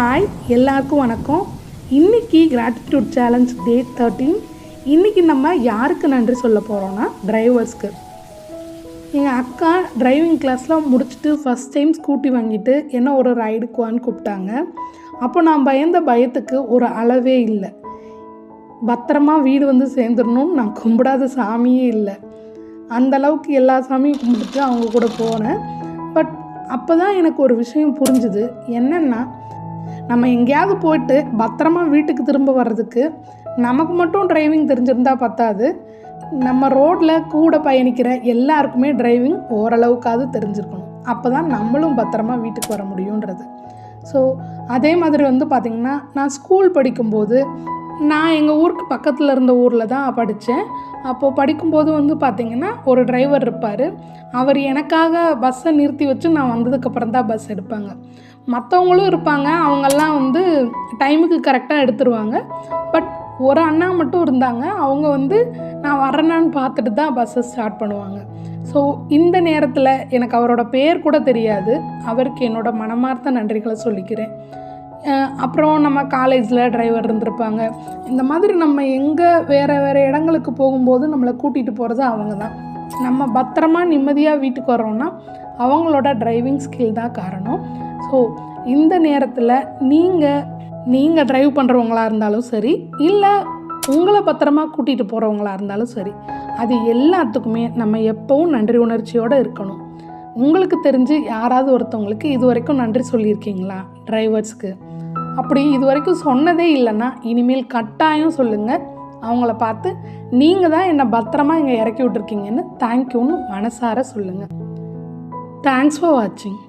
Hi எல்லாருக்கும் வணக்கம். இன்றைக்கி கிராட்டிடியூட் சேலஞ்ச் டே 13. இன்றைக்கி நம்ம யாருக்கு நன்றி சொல்ல போகிறோன்னா டிரைவர்ஸ்க்கு. எங்கள் அக்கா டிரைவிங் கிளாஸில் முடிச்சுட்டு ஃபஸ்ட் டைம் ஸ்கூட்டி வாங்கிட்டு என்ன ஒரு ரைடுக்கு வான்னு கூப்பிட்டாங்க. அப்போ நான் பயந்த பயத்துக்கு ஒரு அளவே இல்லை. பத்திரமா வீடு வந்து சேர்ந்துடணும்னு நான் கும்பிடாத சாமியே இல்லை. அந்தளவுக்கு எல்லா சாமியும் கும்பிட்டுட்டு அவங்க கூட போனேன். பட் அப்போ தான் எனக்கு ஒரு விஷயம் புரிஞ்சுது. என்னென்னா, நம்ம எங்கேயாவது போய்ட்டு பத்திரமா வீட்டுக்கு திரும்ப வர்றதுக்கு நமக்கு மட்டும் டிரைவிங் தெரிஞ்சிருந்தால் பத்தாது, நம்ம ரோட்டில் கூட பயணிக்கிற எல்லாருக்குமே டிரைவிங் ஓரளவுக்காவது தெரிஞ்சிருக்கணும். அப்போ தான் நம்மளும் பத்திரமா வீட்டுக்கு வர முடியுன்றது. ஸோ அதே மாதிரி பார்த்திங்கன்னா, நான் ஸ்கூல் படிக்கும்போது நான் எங்கள் ஊருக்கு பக்கத்தில் இருந்த ஊரில் தான் படித்தேன். அப்போது படிக்கும்போது பார்த்திங்கன்னா, ஒரு டிரைவர் இருப்பார். அவர் எனக்காக பஸ்ஸை நிறுத்தி வச்சு நான் வந்ததுக்கப்புறம் தான் பஸ் எடுப்பாங்க. மற்றவங்களும் இருப்பாங்க, அவங்கெல்லாம் டைமுக்கு கரெக்டாக எடுத்துருவாங்க. பட் ஒரு அண்ணா மட்டும் இருந்தாங்க, அவங்க நான் வரேனான்னு பார்த்துட்டு தான் பஸ்ஸை ஸ்டார்ட் பண்ணுவாங்க. ஸோ இந்த நேரத்தில் எனக்கு அவரோட பேர் கூட தெரியாது. அவருக்கு என்னோடய மனமார்ந்த நன்றிகளை சொல்லிக்கிறேன். அப்புறம் நம்ம காலேஜில் டிரைவர் இருந்திருப்பாங்க. இந்த மாதிரி நம்ம எங்கே வேறு இடங்களுக்கு போகும்போது நம்மளை கூட்டிகிட்டு போகிறது அவங்க தான். நம்ம பத்திரமா நிம்மதியாக வீட்டுக்கு வரோன்னா அவங்களோட டிரைவிங் ஸ்கில் தான் காரணம். ஸோ இந்த நேரத்தில் நீங்கள் ட்ரைவ் பண்ணுறவங்களா இருந்தாலும் சரி, இல்லை உங்களை பத்திரமா கூட்டிகிட்டு போகிறவங்களா இருந்தாலும் சரி, அது எல்லாத்துக்குமே நம்ம எப்போவும் நன்றி உணர்ச்சியோடு இருக்கணும். உங்களுக்கு தெரிஞ்சு யாராவது ஒருத்தவங்களுக்கு இது வரைக்கும் நன்றி சொல்லியிருக்கீங்களா டிரைவர்ஸ்க்கு? அப்படி இது வரைக்கும் சொன்னதே இல்லைன்னா இனிமேல் கட்டாயம் சொல்லுங்கள். அவங்கள பார்த்து நீங்கள் தான் என்னை பத்திரமா இங்கே இறக்கி விட்டுருக்கீங்கன்னு தேங்க்யூன்னு மனசார சொல்லுங்கள். தேங்க்ஸ் ஃபார் வாட்சிங்.